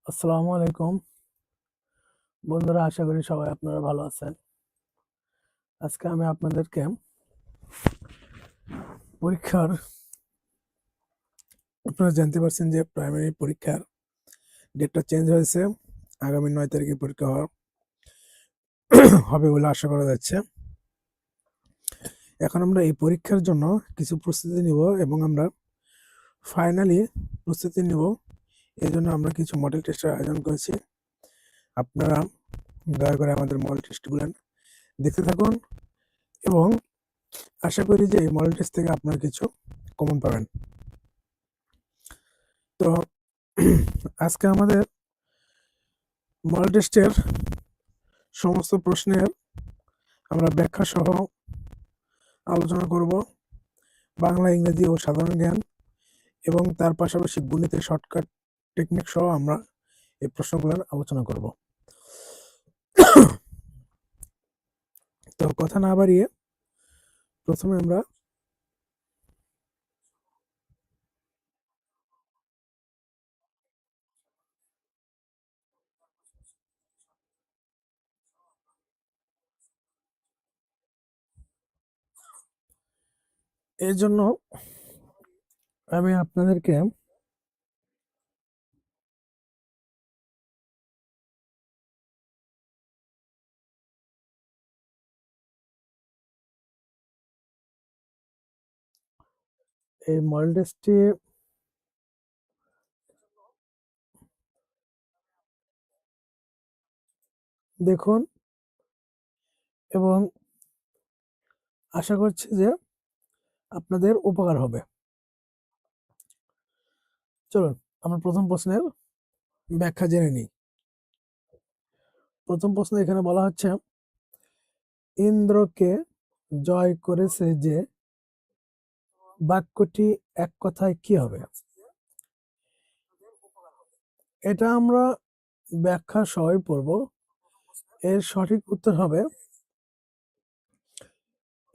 আসসালামু আলাইকুম বন্ধুরা, আশা করি সবাই আপনারা ভালো আছেন। আজকে আমি আপনাদেরকে পরীক্ষার আপনারা জানতে পারছেন যে প্রাইমারি পরীক্ষার ডেটটা চেঞ্জ হয়েছে। আগামী 9 তারিখে পরীক্ষা হবে বলে আশা করা যাচ্ছে। এখন আমরা এই পরীক্ষার জন্য কিছু প্রস্তুতি নিব এবং আমরা ফাইনালি প্রস্তুতি নিব। এই জন্য আমরা কিছু মডেল টেস্টের আয়োজন করেছি। আপনারা দয়া করে আমাদের মডেল টেস্টগুলো দেখতে থাকুন এবং আশা করি যে এই মডেল টেস্ট থেকে আপনারা কিছু কমন পাবেন। তো আজকে আমাদের মডেল টেস্টের সমস্ত প্রশ্নের আমরা ব্যাখ্যা সহ আলোচনা করব, বাংলা, ইংরেজি ও সাধারণ জ্ঞান, এবং তার পাশাপাশি গণিতের শর্টকাট টেকনিক সহ আমরা এই প্রশ্নগুলোর আলোচনা করব। তো কথা না বাড়িয়ে প্রথমে আমরা এর জন্য আমি আপনাদেরকে এই মডেল টেস্টটি দেখুন এবং আশা করছি যে আপনাদের উপকার হবে। চলুন আমরা প্রথম প্রশ্নের ব্যাখ্যা জেনে নিই। প্রথম প্রশ্ন এখানে বলা হচ্ছে, ইন্দ্রকে জয় করেছে যে, বাক্যটি এক কথায় কি হবে? এটা আমরা ব্যাখ্যা সহই পড়ব। এর সঠিক উত্তর হবে,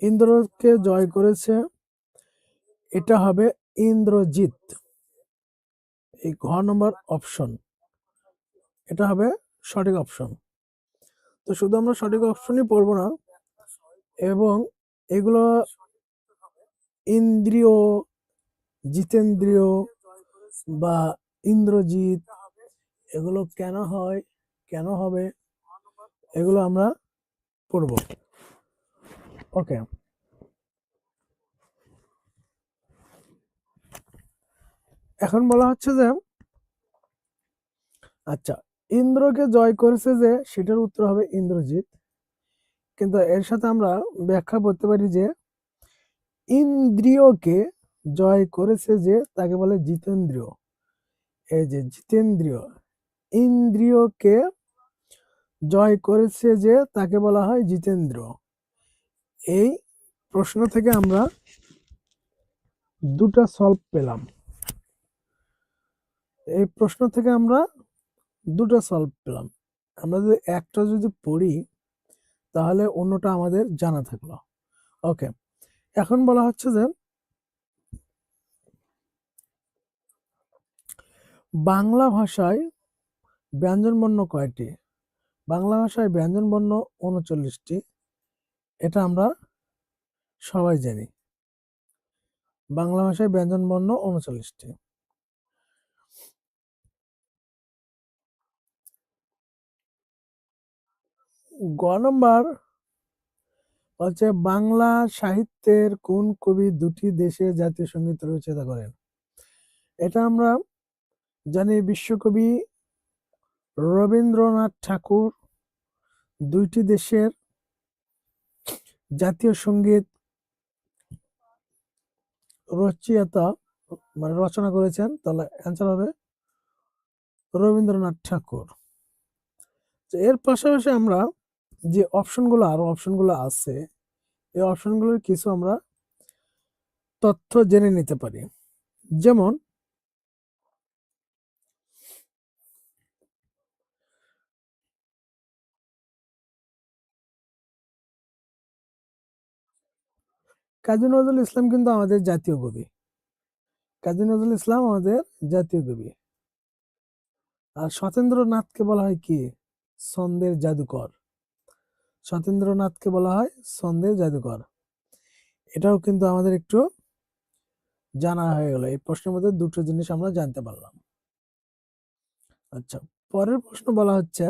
ইন্দ্রকে জয় করেছে, এটা হবে ইন্দ্রজিৎ। এই ঘ নম্বর অপশন, এটা হবে সঠিক অপশন। তো শুধু আমরা সঠিক অপশনই পড়বো না, এবং এগুলো ইন্দ্রিয়, জিতেন্দ্রিয় বা ইন্দ্রজিৎ, এগুলো কেন হয়, কেন হবে, এগুলো আমরা পড়ব। ওকে, এখন বলা হচ্ছে যে, আচ্ছা, ইন্দ্রকে জয় করেছে যে, সেটার উত্তর হবে ইন্দ্রজিৎ। কিন্তু এর সাথে আমরা ব্যাখ্যা করতে পারি যে, ইন্দ্রিয়কে জয় করেছে যে, তাকে বলে জিতেন্দ্রিয়। এই যে জিতেন্দ্রিয়, ইন্দ্রিয়কে জয় করেছে যে, তাকে বলা হয় জিতেন্দ্র। এই প্রশ্ন থেকে আমরা দুটা সলভ পেলাম। এই প্রশ্ন থেকে আমরা দুটো সলভ পেলাম। আমরা যদি একটা যদি পড়ি তাহলে অন্যটা আমাদের জানা থাকলো। ওকে, এখন বলা হচ্ছে যে, বাংলা ভাষায় ব্যঞ্জন বর্ণ কয়টি? বাংলা ভাষায় ব্যঞ্জন বর্ণ 39টি। এটা আমরা সবাই জানি। বাংলা ভাষায় ব্যঞ্জন বর্ণ 39টি। গ নম্বর হচ্ছে, বাংলা সাহিত্যের কোন কবি দুটি দেশের জাতীয় সঙ্গীত রচনা করেন? এটা আমরা জানি, বিশ্বকবি রবীন্দ্রনাথ ঠাকুর দুইটি দেশের জাতীয় সঙ্গীত রচয়িতা মানে রচনা করেছেন। তাহলে অ্যান্সার হবে রবীন্দ্রনাথ ঠাকুর। এর পাশাপাশি আমরা যে অপশনগুলো আছে, এই অপশনগুলোর কিছু আমরা তথ্য জেনে নিতে পারি। যেমন কাজী নজরুল ইসলাম কিন্তু আমাদের জাতীয় কবি। কাজী নজরুল ইসলাম আমাদের জাতীয় কবি। আর সতেন্দ্রনাথকে বলা হয় কি? ছন্দের জাদুকর। সতেন্দ্রনাথকে বলা হয় ছন্দের জাদুকর। এটাও কিন্তু আমাদের একটু জানা হয়ে গেল। এই প্রশ্নের মধ্যে দুটো জিনিস আমরা জানতে পারলাম। আচ্ছা, পরের প্রশ্ন বলা হচ্ছে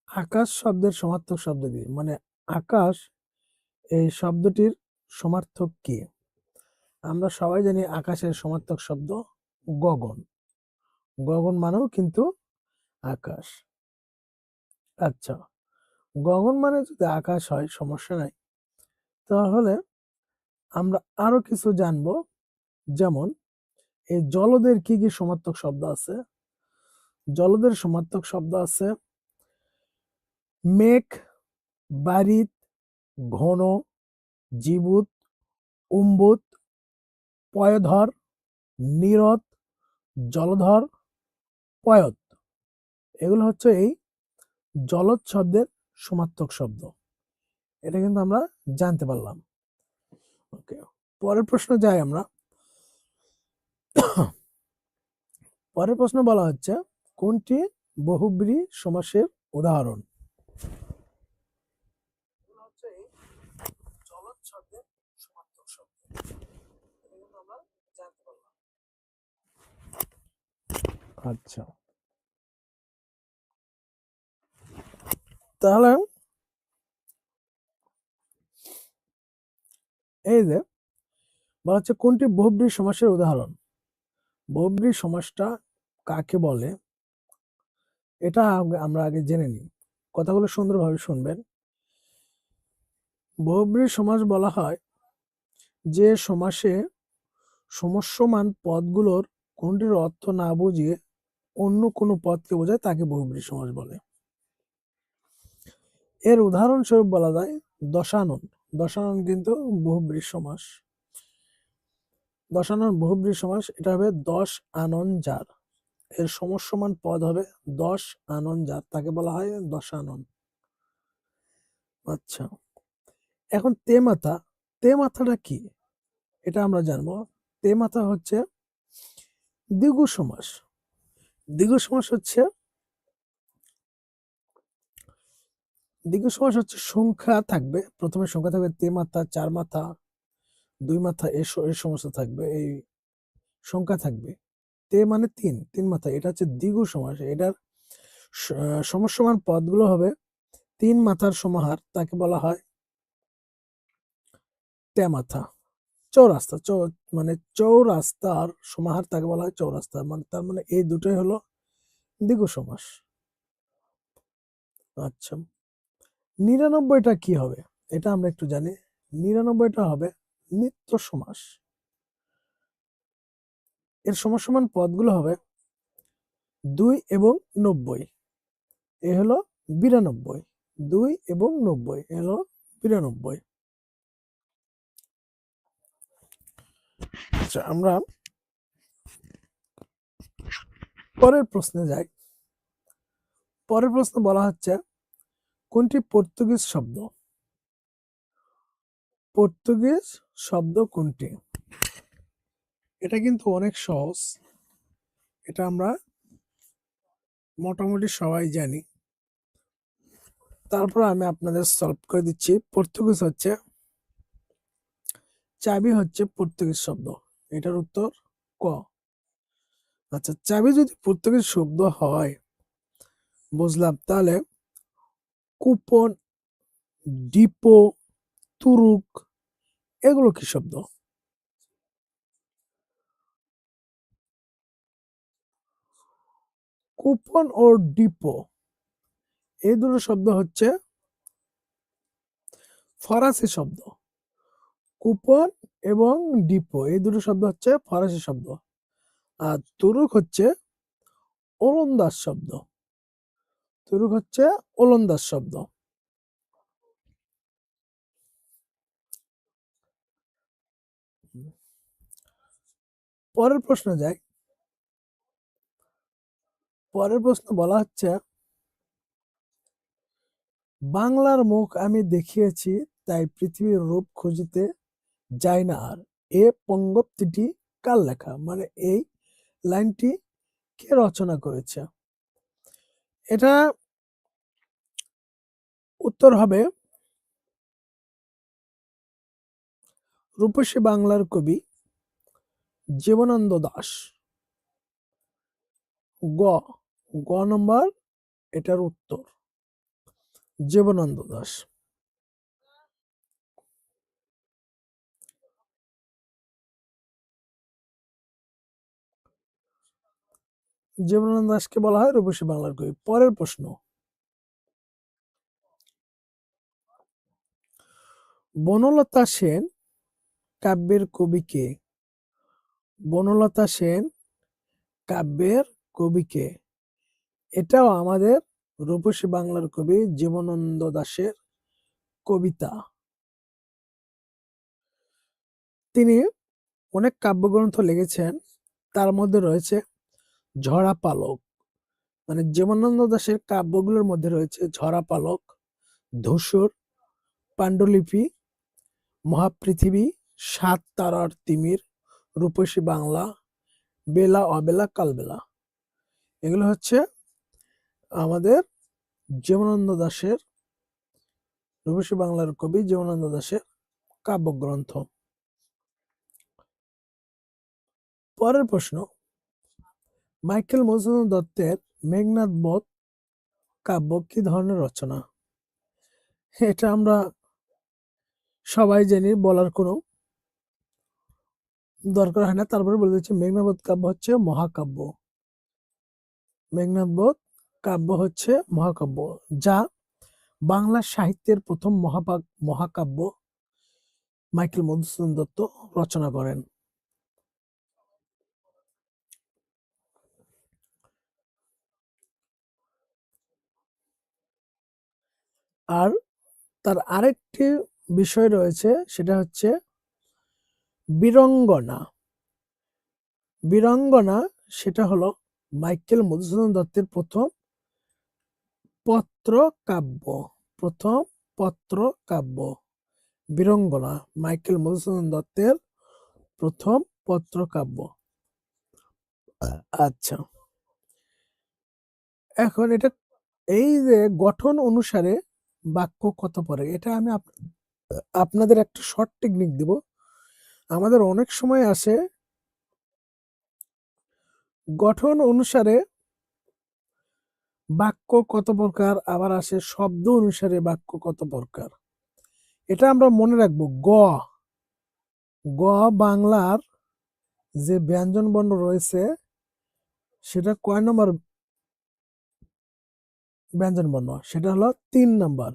আকাশ শব্দের সমার্থক শব্দ কি? মানে আকাশ এই শব্দটির সমার্থক কি? আমরা সবাই জানি আকাশের সমার্থক শব্দ গগন। গগন মানেও কিন্তু আকাশ। আচ্ছা, গগন মানে যদি আকাশ হয় সমস্যা নাই, তাহলে আমরা আরো কিছু জানবো। যেমন এই জলদের কি কি সমার্থক শব্দ আছে? জলদের সমার্থক শব্দ আছে মেঘ, বারিত, ঘন, জীবুত, উম্বুত, পয়ধর, নিরত, জলধর, পয়ত। এগুলো হচ্ছে এই জলদ শব্দের সমার্থক শব্দ। এটা কিন্তু আমরা জানতে পারলাম। ওকে, পরের প্রশ্ন যাই আমরা। পরের প্রশ্ন বলা হচ্ছে কোনটি বহুব্রী সমাসের উদাহরণ? জলদ শব্দের সমার্থক শব্দ। এটা কিন্তু আমরা জানতে পারলাম। আচ্ছা, তাহলে এই যে বলা হচ্ছে কোনটি বহুব্রী সমাসের উদাহরণ। বহুব্রী সমাসটা কাকে বলে এটা আমরা আগে জেনে নিই। কথাগুলো সুন্দরভাবে শুনবেন। বহুব্রী সমাস বলা হয় যে সমাসে সমস্যমান পদগুলোর কোনটির অর্থ না বুঝিয়ে অন্য কোনো পদকে বোঝায় তাকে বহুব্রী সমাস বলে। এর উদাহরণস্বরূপ বলা যায় দশানন। দশানন কিন্তু বহুব্রী সমাস। দশানন বহুব্রী সমাস। এটা হবে দশ আনন যার। এর সমস্যমান পদ হবে দশ আনন যার, তাকে বলা হয় দশানন। আচ্ছা, এখন তে মাথা। তে মাথাটা কি এটা আমরা জানবো। তে মাথা হচ্ছে দ্বিগু সমাস। দ্বিগু সমাস হচ্ছে সংখ্যা থাকবে, প্রথমে সংখ্যা থাকবে তে মাথা, চার মাথা, দুই মাথা, এই সমস্ত থাকবে, এই সংখ্যা থাকবে। তে মানে তিন, তিন মাথা। এটা হচ্ছে দ্বিগু সমাস। এটার সমস্যমান পদগুলো হবে তিন মাথার সমাহার, তাকে বলা হয় তে মাথা। চৌরাস্তা, মানে চৌরাস্তার সমাহার, তাকে বলা হয় চৌরাস্তা। মানে তার মানে এই দুটোই হলো দ্বিগু সমাস। আচ্ছা, ৯৯টা কি হবে এটা আমরা একটু জানি। ৯৯টা হবে নিত্য সমাস। এর সমস্যমান পদগুলো হবে ২ এবং ৯০। এ হলো ৯২। ২ এবং ৯০ এ হলো ৯২। আচ্ছা, আমরা পরের প্রশ্নে যাই। পরের প্রশ্ন বলা হচ্ছে কোনটি পর্তুগিজ শব্দ? পর্তুগিজ শব্দ কোনটি? এটা কিন্তু অনেক সহজ। এটা আমরা মোটামুটি সবাই জানি। তারপর আমি আপনাদের সলভ করে দিচ্ছি। পর্তুগিজ হচ্ছে চাবি, হচ্ছে পর্তুগিজ শব্দ। এটার উত্তর ক। আচ্ছা, চাবি যদি পর্তুগিজ শব্দ হয় বুঝলাম, তাহলে কুপন, ডিপো, তুরুক এগুলো কি শব্দ? কুপন ও ডিপো এই দুটো শব্দ হচ্ছে ফরাসি শব্দ। কুপন এবং ডিপো এই দুটো শব্দ হচ্ছে ফরাসি শব্দ। আর তুরুক হচ্ছে ওলন্দাজ শব্দ। তুরুক হচ্ছে ওলন্দাজ শব্দ। পরের প্রশ্ন যাই। পরের প্রশ্ন বলা হচ্ছে বাংলার মুখ আমি দেখিয়েছি, তাই পৃথিবীর রূপ খুঁজিতে যায় না আর। এ পঙ্গক্তিটি কার লেখা, মানে এই লাইনটি কে রচনা করেছে? এটা উত্তর হবে রূপসী বাংলার কবি জীবনানন্দ দাশ। গ গ নম্বর এটার উত্তর, জীবনানন্দ দাশ। জীবনানন্দ দাশকে বলা হয় রূপসী বাংলার কবি। পরের প্রশ্ন, বনলতা সেন কাব্যের কবি কে? বনলতা সেন কাব্যের কবি কে? এটাও আমাদের রূপসী বাংলার কবি জীবনানন্দ দাশের কবিতা। তিনি অনেক কাব্যগ্রন্থ লিখেছেন, তার মধ্যে রয়েছে ঝরা পালক, মানে জীবনানন্দ দাশের কাব্যগুলোর মধ্যে রয়েছে ঝরা পালক, ধূসর, পাণ্ডুলিপি, মহাপৃথিবী, সাত তারার তিমির, রূপসী বাংলা, বেলা অবেলা কালবেলা। এগুলো হচ্ছে আমাদের জীবনানন্দ দাশের, রূপসী বাংলার কবি জীবনানন্দ দাশের কাব্যগ্রন্থ। পরের প্রশ্ন, মাইকেল মধুসূদন দত্তের মেঘনাদ বধ কাব্য কি ধরনের রচনা? এটা আমরা সবাই জানি, বলার কোনো দরকার হয় না, তারপরে বলে দিচ্ছি মেঘনাদ বধ কাব্য হচ্ছে মহাকাব্য। মেঘনাদ বধ কাব্য হচ্ছে মহাকাব্য, যা বাংলা সাহিত্যের প্রথম মহাকাব্য মাইকেল মধুসূদন দত্ত রচনা করেন। আর তার আরেকটি বিষয় রয়েছে, সেটা হচ্ছে বীরঙ্গনা। বীরঙ্গনা সেটা হলো মাইকেল মধুসূদন দত্তের প্রথম পত্র কাব্য, প্রথম পত্র কাব্য বীরঙ্গনা, মাইকেল মধুসূদন দত্তের প্রথম পত্র কাব্য। আচ্ছা, এখন এটা, এই যে গঠন অনুসারে বাক্য কত পড়ে, এটা আমি আপনাদের একটা শর্ট টেকনিক দিব। আমাদের অনেক সময় আসে গঠন অনুসারে বাক্য কত প্রকার, আবার আসে শব্দ অনুসারে বাক্য কত প্রকার। এটা আমরা মনে রাখবো। গ বাংলার যে ব্যঞ্জন বর্ণ রয়েছে সেটা কয় নম্বর ব্যঞ্জন বর্ণ? সেটা হলো 3 নম্বর।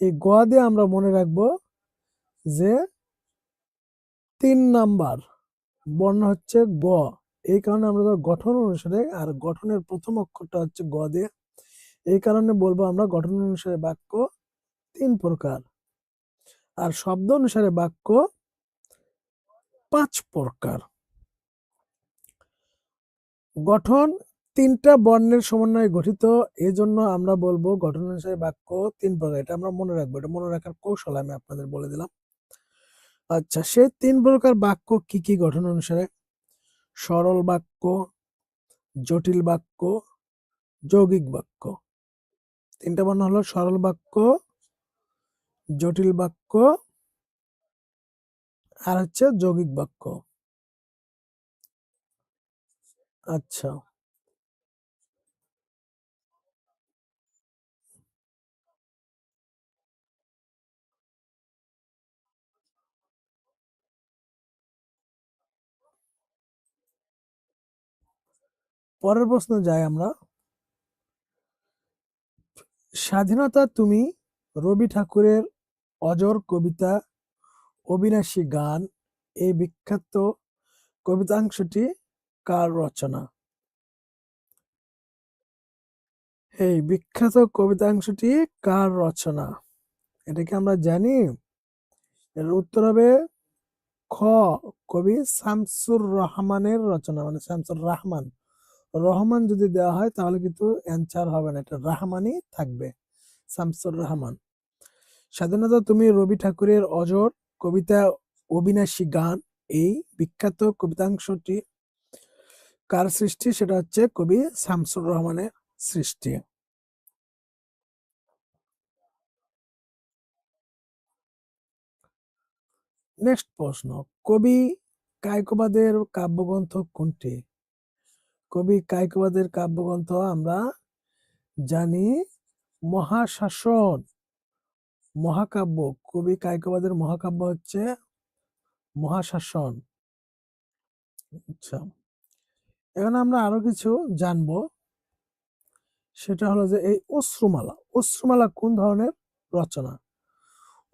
এই গ দিয়ে আমরা মনে রাখবো যে 3 নাম্বার বর্ণ হচ্ছে গ। এই কারণে আমরা গঠন অনুসারে, আর গঠনের প্রথম অক্ষরটা হচ্ছে গ দিয়ে, এই কারণে বলবো আমরা গঠন অনুসারে বাক্য 3 প্রকার, আর শব্দ অনুসারে বাক্য 5 প্রকার। গঠন 3টা বর্ণের সমন্বয়ে গঠিত, এজন্য আমরা বলবো গঠন অনুসারে বাক্য 3 প্রকার। এটা আমরা মনে রাখবো, এটা মনে রাখার কৌশল আমি আপনাদের বলে দিলাম। আচ্ছা, সেই 3 প্রকার বাক্য কি কি গঠন অনুসারে? সরল বাক্য, জটিল বাক্য, যৌগিক বাক্য। 3টা বর্ণ হলো সরল বাক্য, জটিল বাক্য, আর হচ্ছে যৌগিক বাক্য। আচ্ছা, পরের প্রশ্ন যাই আমরা। স্বাধীনতা তুমি রবি ঠাকুরের অজর কবিতা, অবিনাশী গান, এই বিখ্যাত কবিতাংশটি কার রচনা? এই বিখ্যাত কবিতাংশটি কার রচনা? এটা কি আমরা জানি? এর উত্তর হবে খ, কবি শামসুর রহমানের রচনা, মানে শামসুর রহমান। রহমান যদি দেওয়া হয় তাহলে কিন্তু অ্যান্সার হবে না, এটা রাহমানই থাকবে, শামসুর রহমান। স্বাধীনতা তুমি রবি ঠাকুরের অজর কবিতা, অবিনাশী গান এই বিখ্যাত কবিতাংশটি কার সৃষ্টি? সেটা হচ্ছে কবি শামসুর রহমানের সৃষ্টি। নেক্সট প্রশ্ন, কবি কায়কোবাদের কাব্যগ্রন্থ কোনটি? কবি কায়কোবাদের কাব্যগ্রন্থ আমরা জানি মহাশাসন মহাকাব্য। কবি কায়কোবাদের মহাকাব্য হচ্ছে মহাশাসন। আচ্ছা, এখন আমরা আরো কিছু জানবো, সেটা হলো যে এই অশ্রুমালা কোন ধরনের রচনা?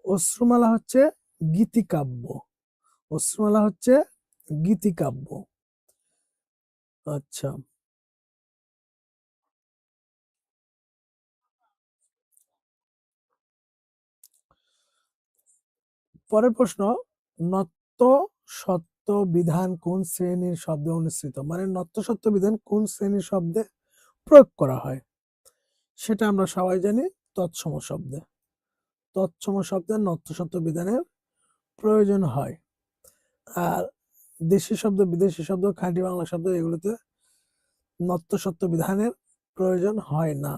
অশ্রুমালা হচ্ছে গীতিকাব্য। অশ্রুমালা হচ্ছে গীতিকাব্য। আচ্ছা, পরের প্রশ্ন, নত্য সত্য বিধান কোন শ্রেণীর শব্দে অনুসৃত? মানে নত্য সত্য বিধান কোন শ্রেণীর শব্দে প্রয়োগ করা হয়? সেটা আমরা সবাই জানি তৎসম শব্দে। তৎসম শব্দে নত্য সত্য বিধানের প্রয়োজন হয়। আর দেশি শব্দ, বিদেশি শব্দ, খাঁটি বাংলা শব্দ এগুলোতে নত্য সত্য বিধানের প্রয়োজন হয় না।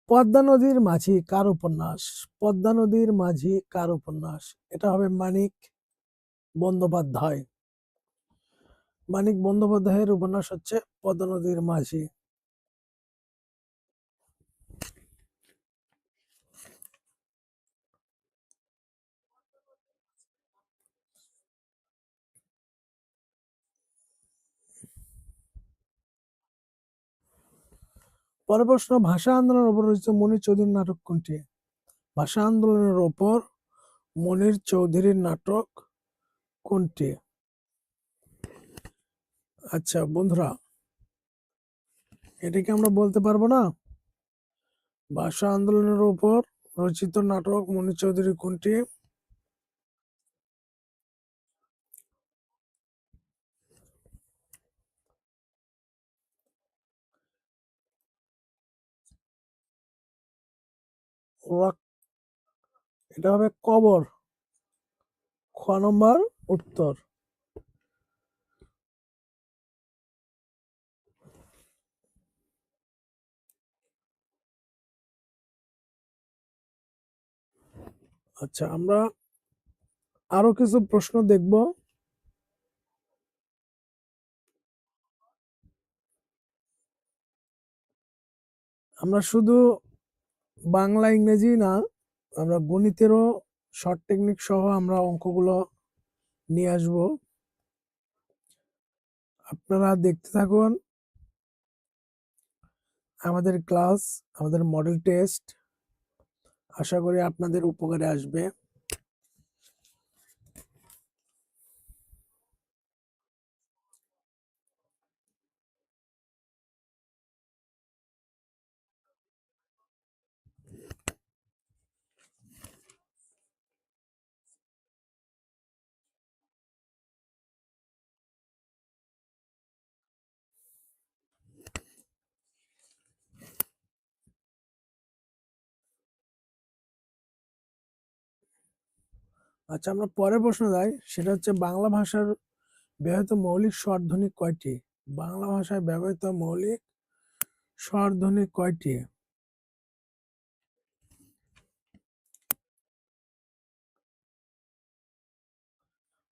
পদ্মা নদীর মাঝি কার উপন্যাস? পদ্মা নদীর মাঝি কার উপন্যাস? এটা হবে মানিক বন্দ্যোপাধ্যায়। মানিক বন্দ্যোপাধ্যায়ের উপন্যাস হচ্ছে পদ্মা নদীর মাঝি। পরের প্রশ্ন, ভাষা আন্দোলনের উপর রচিত মনির চৌধুরীর নাটক কোনটি? ভাষা আন্দোলনের ওপর মনির চৌধুরীর নাটক কোনটি? আচ্ছা বন্ধুরা, এটা কি আমরা বলতে পারবো না? ভাষা আন্দোলনের উপর রচিত নাটক মনির চৌধুরী কোনটি? এটা হবে কবর। খ নম্বর উত্তর। আচ্ছা, আমরা আরো কিছু প্রশ্ন দেখব। আমরা শুধু বাংলা ইংরেজি না, আমরা গণিতেরও শর্ট টেকনিক সহ আমরা অঙ্কগুলো নিয়ে আসব। আপনারা দেখতে থাকুন আমাদের ক্লাস, আমাদের মডেল টেস্ট। আশা করি আপনাদের উপকারে আসবে। আচ্ছা, আমরা পরের প্রশ্ন যাই, সেটা হচ্ছে বাংলা ভাষার ব্যবহৃত মৌলিক স্বরধ্বনি কয়টি? বাংলা ভাষায় ব্যবহৃত মৌলিক স্বরধ্বনি কয়টি?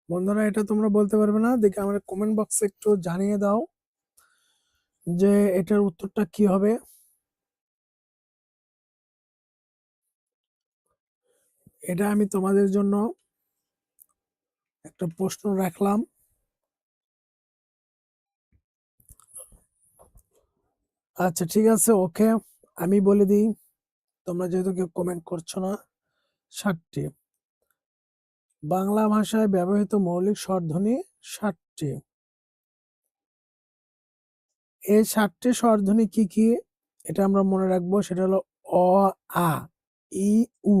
বন্ধুরা, এটা তোমরা বলতে পারবে না, দেখে আমার কমেন্ট বক্সে একটু জানিয়ে দাও যে এটার উত্তরটা কি হবে। এটা আমি তোমাদের জন্য একটা প্রশ্ন রাখলাম। আচ্ছা ঠিক আছে, ওকে, আমি বলে দিই, তোমরা যেহেতু কেউ কমেন্ট করছো না। 60টি। বাংলা ভাষায় ব্যবহৃত মৌলিক স্বরধ্বনি 60টি। এই 60টি স্বরধ্বনি কি কি এটা আমরা মনে রাখবো, সেটা হলো অ, আ, ই, উ,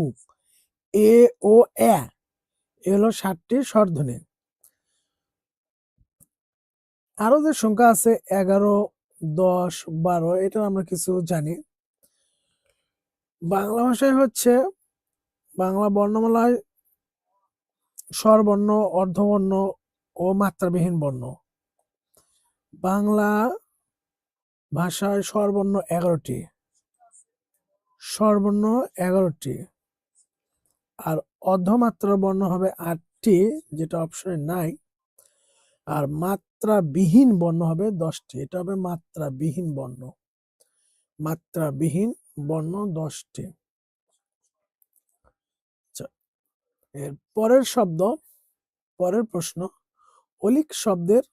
এ, ও, এ। এ হলো 60টি স্বরধ্বনি। আরো যে সংখ্যা আছে 11, 10, 12, এটা আমরা কিছু জানি। বাংলা ভাষায় হচ্ছে বাংলা বর্ণমালায় স্বরবর্ণ, অর্ধবর্ণ ও মাত্রাবিহীন বর্ণ। বাংলা ভাষায় স্বরবর্ণ 11টি, স্বরবর্ণ 11টি, আর অর্ধমাত্রা বর্ণ হবে 8টি, যেটা অপশনে নাই, আর মাত্রাবিহীন বর্ণ হবে 10টি। এটা হবে মাত্রাবিহীন বর্ণ, মাত্রাবিহীন বর্ণ 10টি। আচ্ছা, এর পরের শব্দ, পরের প্রশ্ন, অলিক শব্দের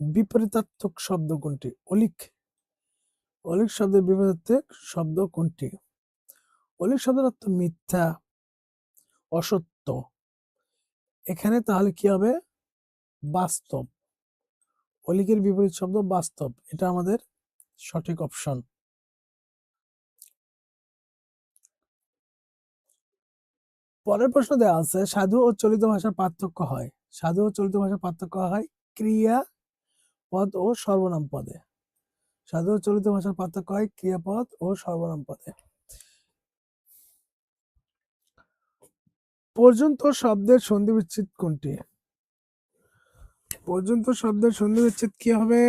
বিপরীতার্থক শব্দ কোনটি? অলিক, অলিক শব্দের বিপরীতার্থক শব্দ কোনটি? অলিক শব্দের অর্থ মিথ্যা, অসত্য। এখানে তাহলে কি হবে? বাস্তব। অলিকের বিপরীত শব্দ বাস্তব, এটা আমাদের সঠিক অপশন। পরের প্রশ্ন দেওয়া আছে, সাধু ও চলিত ভাষার পার্থক্য হয়। সাধু ও চলিত ভাষার পার্থক্য হয় ক্রিয়া পদ ও সর্বনাম পদে। সাধু ও চলিত ভাষার পার্থক্য হয় ক্রিয়াপদ ও সর্বনাম পদে। পর্যন্ত শব্দের সন্ধি বিচ্ছেদ কোনটি? পর্যন্ত শব্দের সন্ধি বিচ্ছেদ কি হবে?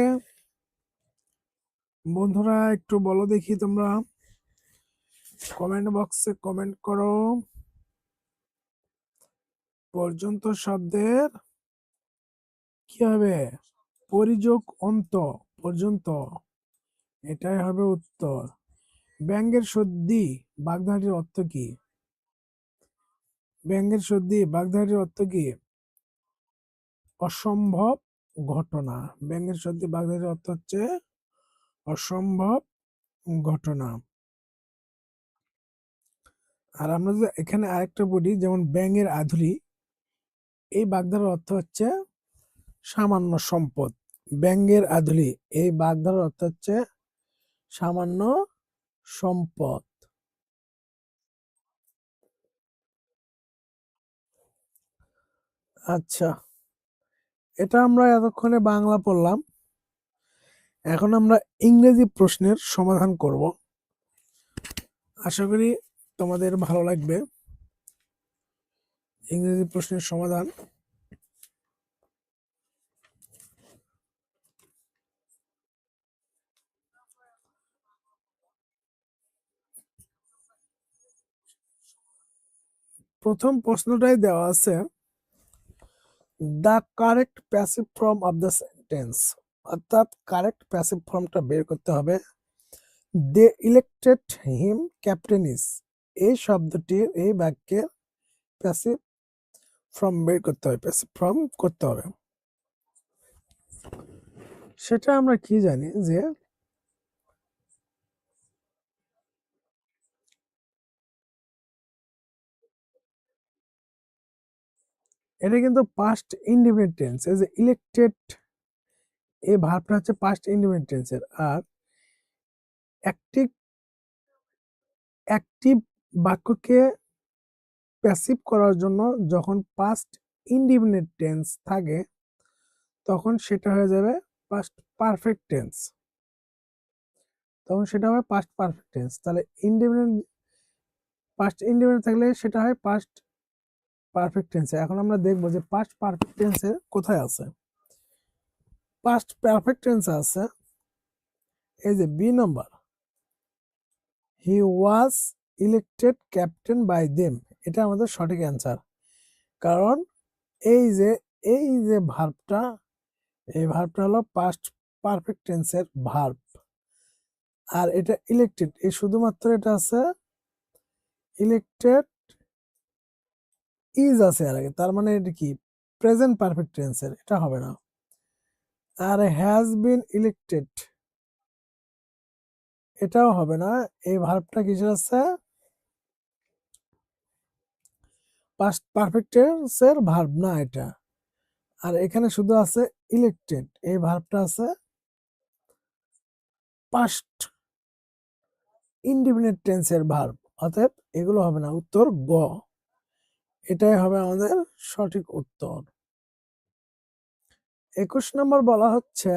বন্ধুরা একটু বলো দেখি, তোমরা কমেন্ট বক্সে কমেন্ট করো। পর্যন্ত শব্দের কি হবে? পরিযোগ অন্ত, পর্যন্ত, এটাই হবে উত্তর। ব্যঙ্গের সন্ধি বাগধারাটির অর্থ কি? ব্যঙ্গের সন্ধি বাগধারাটির অর্থ কি? অসম্ভব ঘটনা। ব্যঙ্গের সন্ধি বাগধারাটির অর্থ হচ্ছে অসম্ভব ঘটনা। আর আমরা যদি এখানে আরেকটা বলি, যেমন ব্যঙ্গের আধুলি, এই বাগধারার অর্থ হচ্ছে সামান্য সম্পদ। ব্যঙ্গের আধুলি, এই বাগধারার অর্থ হচ্ছে সামান্য সম্পদ। আচ্ছা, এটা আমরা এতক্ষণে বাংলা পড়লাম, এখন আমরা ইংরেজি প্রশ্নের সমাধান করব। আশা করি তোমাদের ভালো লাগবে ইংরেজি প্রশ্নের সমাধান। প্রথম প্রশ্নটাই দেওয়া আছে, the correct passive form of the sentence, অর্থাৎ কারেক্ট প্যাসিভ ফর্মটা বের করতে হবে। দে ইলেক্টেড হিম ক্যাপ্টেনিস, এই শব্দটির, এই বাক্যের প্যাসিভ ফর্ম বের করতে হবে, প্যাসিভ ফর্ম করতে হবে। সেটা আমরা কি জানি যে এটা কিন্তু পাস্ট ইনডিফিনিট টেন্স। এই যে ইলেক্টেড, এই ভার্বটা হচ্ছে পাস্ট ইনডিফিনিট টেন্সের। আর অ্যাক্টিভ, অ্যাক্টিভ বাক্যকে প্যাসিভ করার জন্য যখন পাস্ট ইনডিফিনিট টেন্স থাকে, তখন সেটা হয়ে যাবে পাস্ট পারফেক্ট টেন্স। তখন সেটা হবে পাস্ট পারফেক্ট টেন্স। তাহলে ইনডিফিনিট, পাস্ট ইনডিফিনিট থাকলে সেটা হয় পাস্ট পারফেক্ট টেন্সে। এখন আমরা দেখবো যে পাস্ট পারফেক্ট টেন্সে কোথায় আছে। পাস্ট পারফেক্ট টেন্সে আছে এই যে B number, he was elected captain by them. এটা আমাদের সঠিক অ্যান্সার। কারণ এই যে, এই যে ভার্বটা, এই ভার্বটা হলো পাস্ট পারফেক্ট টেন্সের ভার্ব। আর এটা ইলেক্টেড, এই শুধুমাত্র এটা আছে ইলেক্টেড ইজ আছে এর আগে, তার মানে এটা কি প্রেজেন্ট পারফেক্ট টেন্সের, এটা হবে না। আর হ্যাজ বিন ইলেক্টেড, এটাও হবে না। এই ভার্বটা কিসের আছে? পাস্ট পারফেক্ট টেন্সের ভার্ব না এটা। আর এখানে শুধু আছে ইলেক্টেড, এই ভার্বটা আছে পাস্ট ইনডিফিনিট টেন্সের ভার্ব। অতএব এগুলো হবে না, উত্তর গ, এটাই হবে আমাদের সঠিক উত্তর। 21 নম্বর বলা হচ্ছে,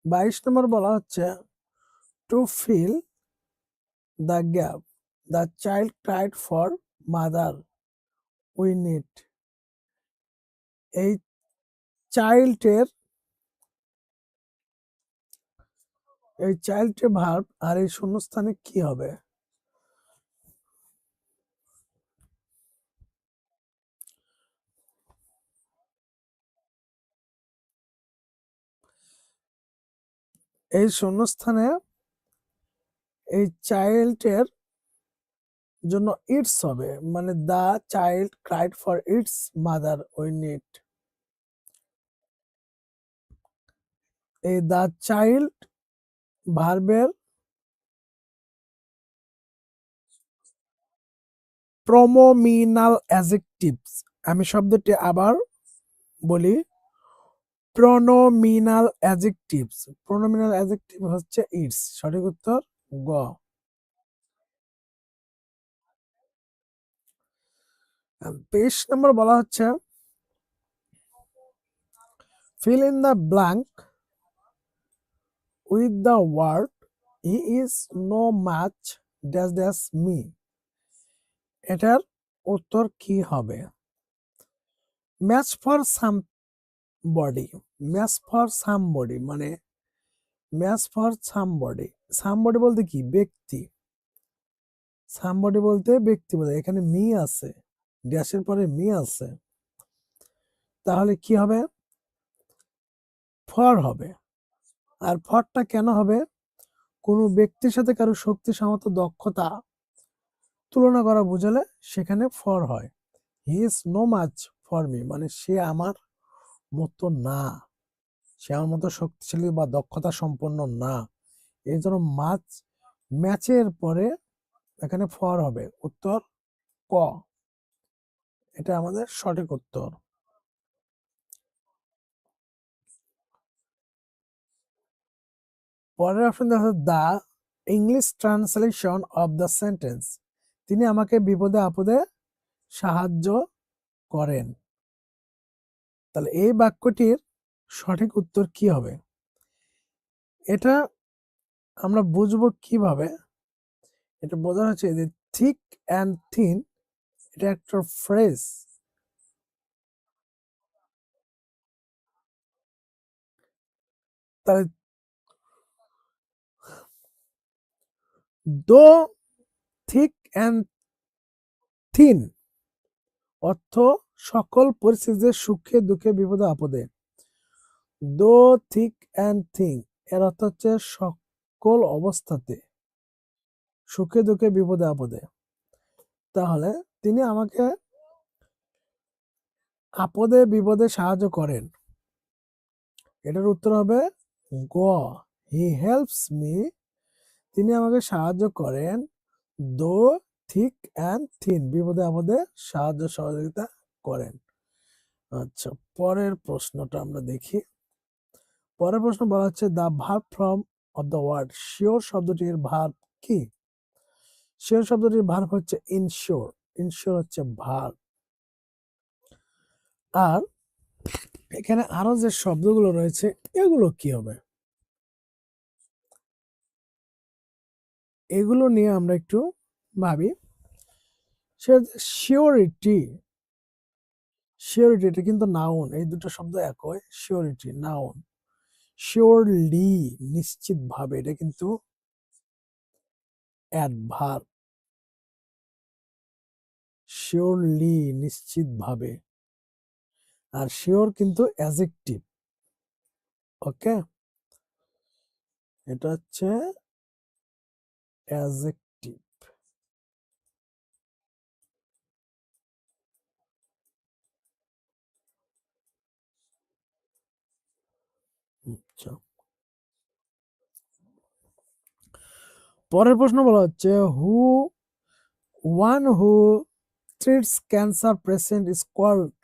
22 নম্বর বলা হচ্ছে, to fill the gap the child cried for mother we need. এই চাইল্ডের ভার্ব আর এই শূন্যস্থানে কি হবে? এই শূন্যস্থানে এই চাইল্ডের জন্য ইটস হবে, মানে the child cried for its mother we need. এই দ্য চাইল্ড ভার্বের প্রনোমিনাল অ্যাডজেক্টিভস। আমি শব্দটি আবার বলি, প্রনোমিনাল অ্যাডজেক্টিভস। প্রনোমিনাল অ্যাডজেক্টিভ হচ্ছে ইটস। সঠিক উত্তর গ। 23 নম্বর বলা হচ্ছে fill in the blank with the word he is no match dash dash me। এটার উত্তর কি হবে? Match for somebody. Match for somebody মানে ম্যাচ ফর সামবডি। সামবডি বলতে কি? ব্যক্তি। সামবডি বলতে ব্যক্তি বোঝায়। এখানে মি আছে, ড্যাশের পরে মি আছে, তাহলে কি হবে? ফর হবে। আর ফরটা কেন হবে? কোনো ব্যক্তির সাথে কারো শক্তি, সামর্থ্য, দক্ষতা তুলনা করা বোঝালে সেখানে ফর হয়। He is no much for me মানে সে আমার মতো না, সে আমার মতো শক্তিশালী বা দক্ষতা সম্পন্ন না। এই জন্য ম্যাচের পরে এখানে ফর হবে। উত্তর ক, এটা আমাদের সঠিক উত্তর। পরের অপশন দেখা যাচ্ছে the English translation of the sentence. তিনি আমাকে বিপদে আপদে সাহায্য করেন। তাহলে এই বাক্যটির সঠিক উত্তর কি হবে? এটা আমরা বুঝবো কিভাবে? এটা বোঝা হচ্ছে যে থিক অ্যান্ড থিন, এটা একটা ফ্রেজ। তাহলে দো থিক অ্যান্ড থিন অর্থ সকল পরিস্থিতিতে, সুখে দুঃখে বিপদে আপদে। দো থিক অ্যান্ড থিন এর অর্থ হচ্ছে সকল অবস্থাতে, সুখে দুঃখে বিপদে আপদে। তাহলে তিনি আমাকে আপদে বিপদে সাহায্য করেন। এটার উত্তর হবে গ, হি হেল্পস মি। তিনি আমাকে সাহায্য করেন দো থিক অ্যান্ড থিন, বিপদে আপদে সাহায্য সহযোগিতা করেন। আচ্ছা, পরের প্রশ্নটা আমরা দেখি। পরের প্রশ্ন বলা হচ্ছে the verb from of the word sure শব্দটির ভার্ব কি? শিওর শব্দটির ভার্ব হচ্ছে ইনশিওর। ইনশিওর হচ্ছে ভার্ব। আর এখানে আরো যে শব্দগুলো রয়েছে এগুলো কি হবে? এগুলো নিয়ে আমরা একটু ভাবি। শিওরিটি, শিওরিটি এটা কিন্তু নাউন। এই দুটো শব্দ একই। Surety noun. শিওরলি নিশ্চিত ভাবে, এটা কিন্তু অ্যাডভার্ব। শিওরলি নিশ্চিত ভাবে। আর শিওর কিন্তু অ্যাডজেক্টিভ। ওকে, এটা হচ্ছে অ্যাডজেক্টিভ। আচ্ছা, পরের প্রশ্ন বলা হচ্ছে one who treats cancer patient is called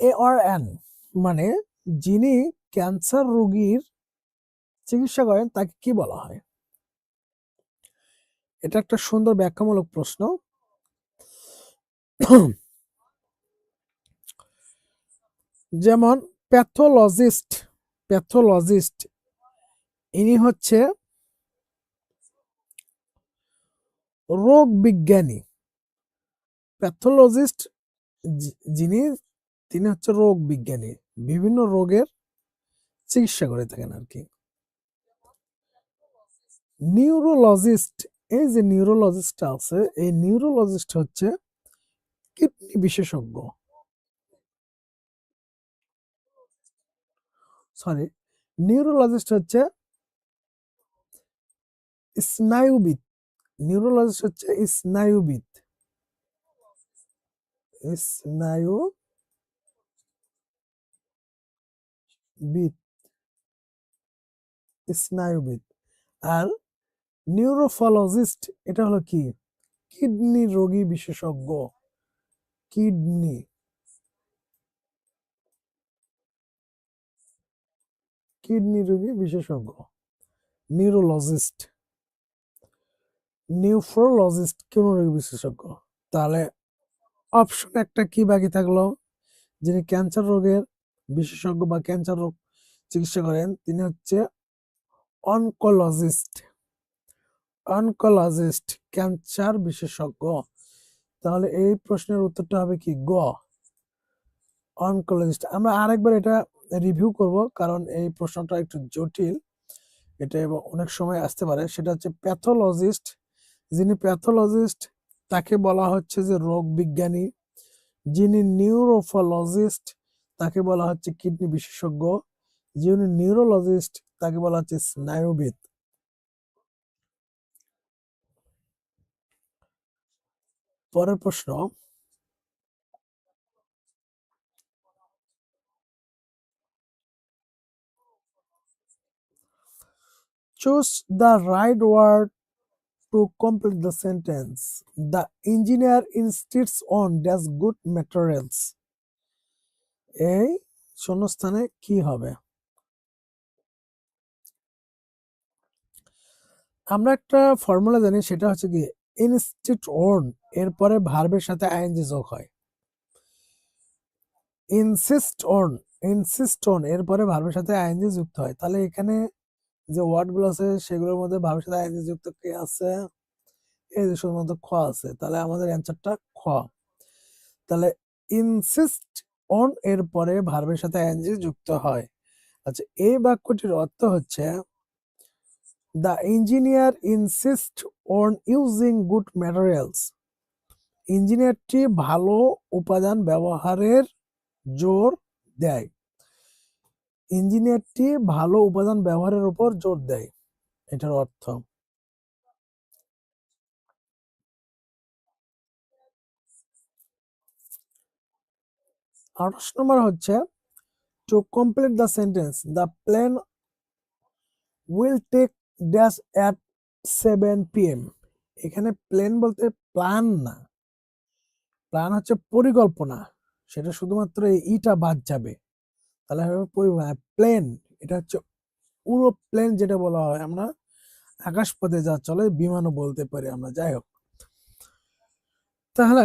ARN মানে যিনি ক্যান্সার রোগীর চিকিৎসা করেন তাকে কি বলা হয়? এটা একটা সুন্দর ব্যাখ্যামূলক প্রশ্ন। যেমন প্যাথোলজিস্ট, প্যাথোলজিস্ট ইনি হচ্ছে রোগ বিজ্ঞানী, প্যাথোলজিস্ট। যিনি, তিনি হচ্ছে রোগ বিজ্ঞানী, বিভিন্ন রোগের চিকিৎসা করে থাকেন আর কি। নিউরোলজিস্ট, এই যে নিউরোলজিস্ট আছে, এই নিউরোলজিস্ট হচ্ছে কিডনি বিশেষজ্ঞ, সরি, নিউরোলজিস্ট হচ্ছে স্নায়ুবিদ, নিউরোলজিস্ট হচ্ছে স্নায়ুবিদ, স্নায়ুবিদ, স্নায়ুবিদ। আর নিউরোফলজিস্ট এটা হলো কি, কিডনি রোগী বিশেষজ্ঞ, কিডনি, কিডনি রোগী বিশেষজ্ঞ, নিউরোলজিস্ট। নিউফ্রোলজিস্ট কিডনি রোগী বিশেষজ্ঞ। তাহলে অপশন একটা কি বাকি থাকলো, যিনি ক্যান্সার রোগের বিশেষজ্ঞ বা ক্যান্সার রোগ চিকিৎসা করেন তিনি হচ্ছে অনকোলজিস্ট, অনকোলজিস্ট ক্যান্সার বিশেষজ্ঞ। তাহলে এই প্রশ্নের উত্তরটা হবে কি, গ, অনকোলজিস্ট। আমরা আরেকবার এটা রিভিউ করব, কারণ এই প্রশ্নটা একটু জটিল, এটা অনেক সময় আসতে পারে। সেটা হচ্ছে প্যাথোলজিস্ট, যিনি প্যাথোলজিস্ট তাকে বলা হচ্ছে যে রোগ বিজ্ঞানী, যিনি নিউরোফলজিস্ট তাকে বলা হচ্ছে কিডনি বিশেষজ্ঞ, যিনি নিউরোলজিস্ট তাকে বলা হচ্ছে স্নায়ুবিদ। পরের প্রশ্ন, choose the right word to complete the sentence. The engineer insists on dash good materials. এই শূন্যস্থানে কি হবে? আমরা একটা ফর্মুলা জানি, সেটা হচ্ছে কি, ইনস্টিট অন এরপরে ভার্বের সাথে আইএনজি যোগ হয়, ইনসিস্ট অন, ইনসিস্ট অন এরপরে ভার্বের সাথে আইএনজি যুক্ত হয়। তাহলে এখানে যে ওয়ার্ডগুলো আছে সেগুলোর মধ্যে ভার্বের সাথে আইএনজি যুক্ত কি আছে? এই যে শুধুমাত্র খ আছে, তাহলে আমাদের অ্যান্সারটা খ। তাহলে ইনসিস্ট অন এর পরে ভার্বের সাথে আইএনজি যুক্ত হয়। আচ্ছা, এই বাক্যটির অর্থ হচ্ছে the engineer insist on using good materials. ইঞ্জিনিয়ারটি ভালো উপাদান ব্যবহারের জোর দেয়, ইঞ্জিনিয়ারটি ভালো উপাদান ব্যবহারের উপর জোর দেয়, এটার অর্থ। 28 নম্বর হচ্ছে to complete the sentence the plane will take dash at 7 PM। এখানে প্লেন বলতে প্ল্যান না, প্ল্যান হচ্ছে পরিকল্পনা, সেটা শুধুমাত্র ইটা বাদ যাবে, তাহলে হবে প্লেন। এটা হচ্ছে পুরো প্লেন, যেটা বলা হয় আমরা আকাশপথে যা চলে, বিমানও বলতে পারি আমরা, যাই হোক। তাহলে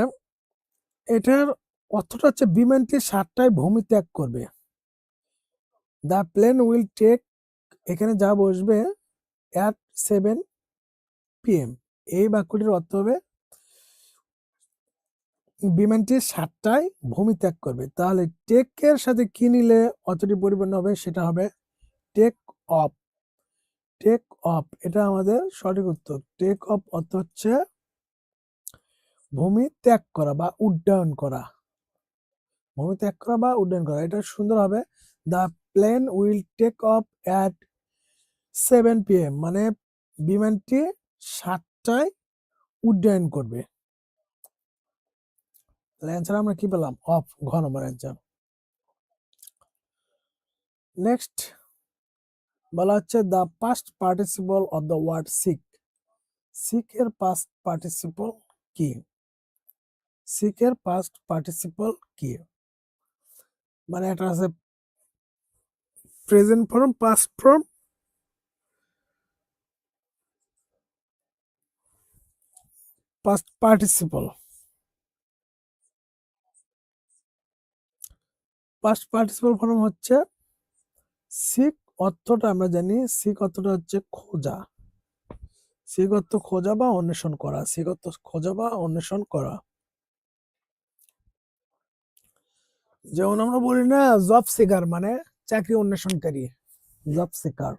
এটার অর্থটা হচ্ছে বিমানটি 7টায় ভূমি ত্যাগ করবে। দ্য প্লেন উইল টেক, এখানে যা বসবে অ্যাট 7 PM, এই বাক্যটির অর্থ হবে বিমানটি 7টায় ভূমি ত্যাগ করবে। তাহলে টেক এর সাথে কি নিলে অর্থটি পরিপূর্ণ হবে? সেটা হবে টেক অফ, টেক অফ, এটা আমাদের সঠিক উত্তর। টেক অফ অর্থ হচ্ছে ভূমি ত্যাগ করা বা উড্ডয়ন করা, ভূমি ত্যাগ করা বা উড্ডয়ন করা, এটা সুন্দর হবে। The plane will take off at 7 PM, মানে বিমানটি 7টায় উড্ডয়ন করবে। তাহলে অ্যান্সার আমরা কি পেলাম? অফ, ঘ নম্বর অ্যান্সার। নেক্সট বলা হচ্ছে the past participle of the word seek. Seek এর পাস্ট পার্টিসিপল কি? সিক এর পাস্ট পার্টিসিপল কি? মানে এটা আছে present form, past form, past participle. Past participle form হচ্ছে সিক অর্থটা আমরা জানি সিক অর্থটা হচ্ছে খোঁজা, সিক অর্থ খোঁজা বা অন্বেষণ করা, সিক অর্থ খোঁজা বা অন্বেষণ করা। যেমন আমরা বলি না জব সিকার মানে চাকরি অন্বেষণকারী, জব সিকার,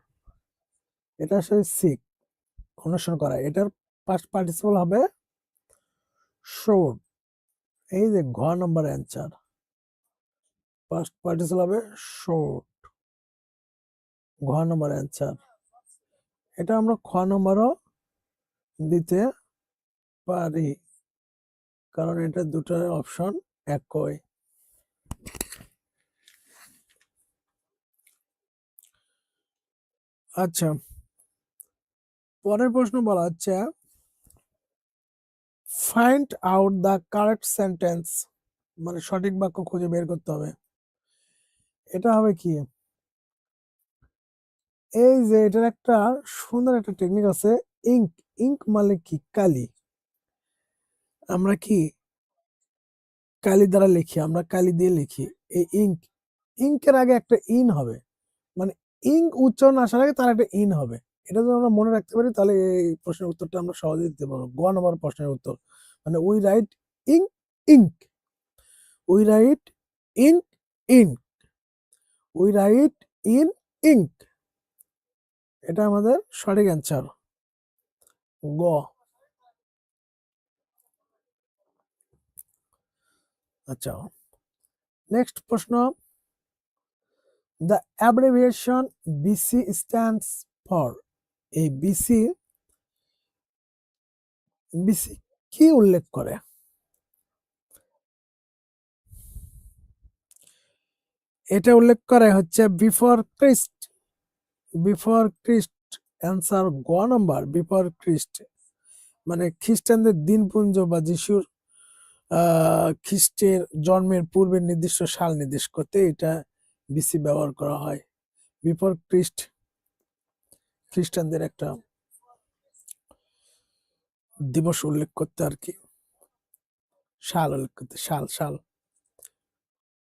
এটা আসলে সিক অন্বেষণ করা, এটার পাস্ট পার্টিসিপল হবে শোড। এই যে ঘ নম্বর অ্যান্সার, পাস্ট পার্টিসিপল হবে শোড, ঘ নম্বর অ্যান্সার। এটা আমরা খ নম্বরও দিতে পারি, কারণ এটা দুটো অপশন একই। আচ্ছা, পরের প্রশ্ন বলা হচ্ছে find out the correct sentence, মানে সঠিক বাক্য খুঁজে বের করতে হবে। এটা হবে কি, এই যে এটার একটা সুন্দর একটা টেকনিক আছে, ইঙ্ক। ইঙ্ক মানে কি, কালি। আমরা কি কালি দ্বারা লিখি, আমরা কালি দিয়ে লিখি, এই ইঙ্ক, ইঙ্কের আগে একটা ইন হবে, মানে ইঙ্ক উচ্চারণ আসার আগে তার একটা ইন হবে। এটা যদি আমরা মনে রাখতে পারি তাহলে এই প্রশ্নের উত্তরটা আমরা সহজেই দিতে পারবো। গ নম্বর প্রশ্নের উত্তর, মানে we write ink, ink, we write in ink, we write in ink, এটা আমাদের সঠিক অ্যান্সার, গ। আচ্ছা, নেক্সট প্রশ্ন, the abbreviation BC stands for, এই বিসি, বিসি কি উল্লেখ করে? এটা উল্লেখ করে হচ্ছে before Christ, before Christ, answer গ নম্বর, বিফোর ক্রিস্ট, মানে খ্রিস্টানদের দিনপুঞ্জ বা যিশুর খ্রিস্টের জন্মের পূর্বের নির্দিষ্ট সাল নির্দেশ করতে এটা বিসি ব্যবহার করা হয়। বিফোর ক্রিস্ট খ্রিস্টানদের একটা দিবস উল্লেখ করতে আর কি, সাল উল্লেখ করতে, সাল সাল।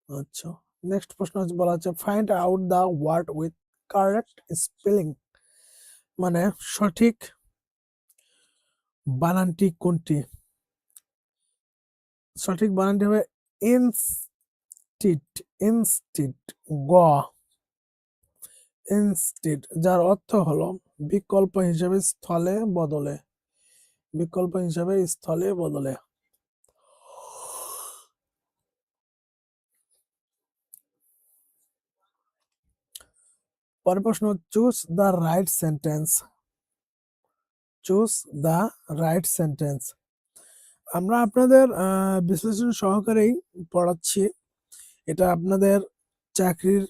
আচ্ছা, নেক্সট প্রশ্ন বলা হচ্ছে find out the word with correct spelling, মানে সঠিক বানানটি কোনটি? সঠিক বানানটি হবে ইনস্টিট, ইনস্টিট, গ, ইনস্টিট, যার অর্থ হলো বিকল্প হিসেবে স্থলে বদলে, বিকল্প হিসেবে স্থলে বদলে। পরের প্রশ্ন, choose the right sentence, choose the right sentence. আমরা আপনাদের বিশ্লেষণ সহকারেই পড়াচ্ছি, এটা আপনাদের চাকরির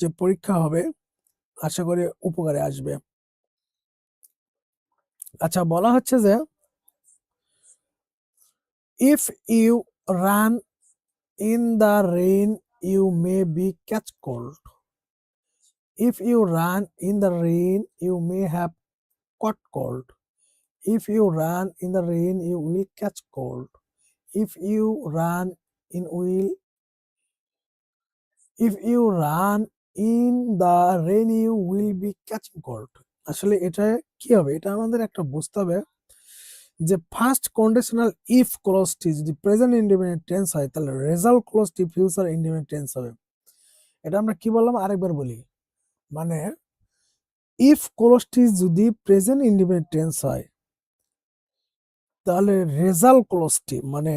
যে পরীক্ষা হবে আশা করি উপকারে আসবে। আচ্ছা, বলা হচ্ছে যে if you run in the rain you may be catch cold, if you run in the rain you may have caught cold, if you run in the rain you will catch cold, if you run in will, if you run in the rain you will be catching cold। আসলে এটা কি হবে, এটা আমাদের একটা বুঝতে হবে যে ফার্স্ট কন্ডিশনাল ইফ ক্লজটি যদি প্রেজেন্ট ইনডিফিনিট টেন্স হয় তাহলে রেজাল্ট ক্লজটি ফিউচার ইনডিফিনিট টেন্স হবে। এটা আমরা কি বললাম আরেকবার বলি, মানে ইফ ক্লজটি যদি প্রেজেন্ট ইনডিফিনিট টেন্স হয় তাহলে রেজাল্ট ক্লজটি, মানে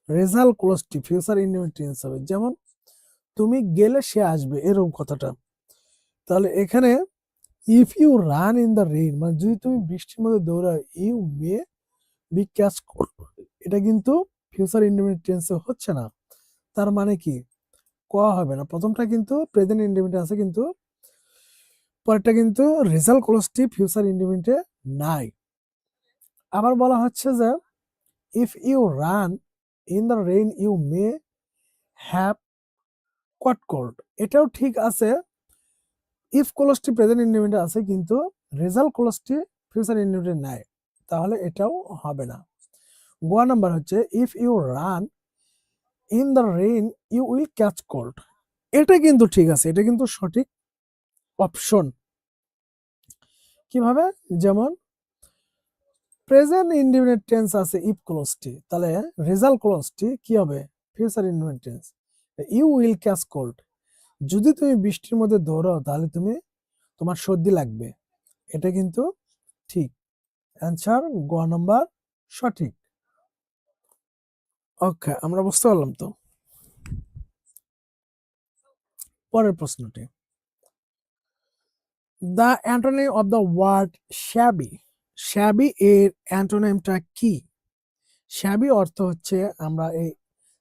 রেজাল্ট ক্লজটি ফিউচার ইনডিফিনিট টেন্স হবে। যেমন তুমি গেলে সে আসবে, এরকম কথাটা। তাহলে এখানে if you run in the rain, মানে যদি তুমি বৃষ্টির মধ্যে দৌড়াও, you may be catch cold, এটা কিন্তু ফিউচার ইনডিফিনিট টেন্সে হচ্ছে না। তার মানে কি, ক হবে না, প্রথমটা কিন্তু প্রেজেন্ট ইনডিফিনিট আছে কিন্তু পরেরটা কিন্তু রেজাল্ট ক্লজটি ফিউচার ইনডিফিনিটে নাই। আবার বলা হচ্ছে যে if you run in the rain you may have caught cold, এটাও ঠিক আছে, ইফ ক্লজটি প্রেজেন্ট ইনডিফিনিটে আছে কিন্তু রেজাল্ট ক্লজটি ফিউচার ইনডিফিনিটে নাই, তাহলে এটাও হবে না। গ নাম্বার হচ্ছে if you run in the rain you will catch cold, এটা কিন্তু ঠিক আছে, এটা কিন্তু সঠিক অপশন। কিভাবে? যেমন প্রেজেন্ট ইনডিফিনিট টেন্স আছে ইফ ক্লোজটি, তাহলে রেজাল্ট ক্লোজটি কি হবে? Future indefinite tense. You will catch cold, যদি তুমি বৃষ্টির মধ্যে দৌড়াও তাহলে তোমার সর্দি লাগবে। এটা কিন্তু ঠিক। অ্যান্সার গ নাম্বার সঠিক। ওকে, আমরা বুঝতে পারলাম তো। পরের প্রশ্নটি, the antonym of the word shabby. Shabby এর অ্যান্টোনিমটা কি? শ্যাবি অর্থ হচ্ছে, আমরা এই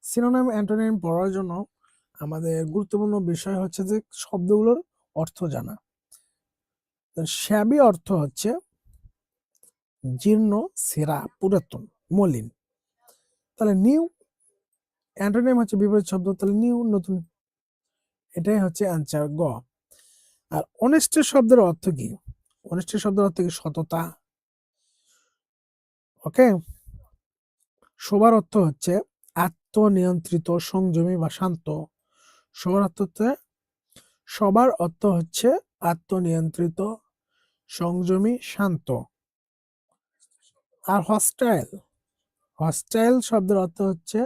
সিনোনিম অ্যান্টোনিম পড়ার জন্য আমাদের গুরুত্বপূর্ণ বিষয় হচ্ছে যে শব্দগুলোর অর্থ জানা। শ্যাবি অর্থ হচ্ছে জীর্ণ, ছেঁড়া, পুরাতন, মলিন। তাহলে নিউ অ্যান্টোনিম হচ্ছে বিপরীত শব্দ, তাহলে নিউ, নতুন। এটাই হচ্ছে অ্যান্সার গ। আর অনেস্টি শব্দের অর্থ কি? অনেস্টি শব্দের অর্থ কি? সততা। ওকে। সবার অর্থ হচ্ছে আত্মনিয়ন্ত্রিত, সংযমী বা শান্ত। সবার অর্থ হচ্ছে আত্মনিয়ন্ত্রিত, সংযমী, শান্ত। আর হস্টাইল শব্দের অর্থ হচ্ছে,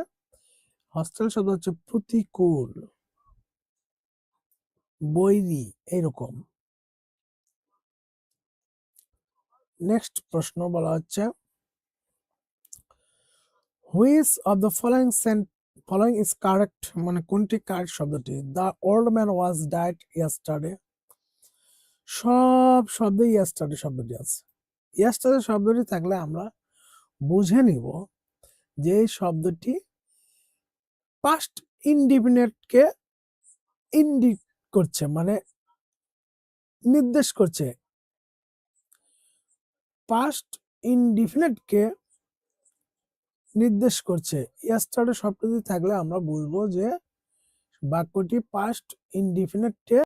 প্রতিকূল, বৈরী, এইরকম। নেক্সট প্রশ্ন বলা হচ্ছে, which of the following is correct, মানে কোনটি কারেক্ট শব্দটি? The old man was died yesterday. সব শব্দে ইয়েস্টারডে শব্দটি আছে। ইয়েস্টারডে শব্দটি থাকলে আমরা বুঝে নিব যে এই শব্দটি পাস্ট ইনডিফিনিটকে ইন্ডিক করছে, মানে নির্দেশ করছে। পাস্ট ইনডিফিনিটকে নির্দেশ করছে। ইয়েস্টারডে শব্দটি থাকলে আমরা বুঝবো যে বাক্যটি পাস্ট ইনডিফিনিটকে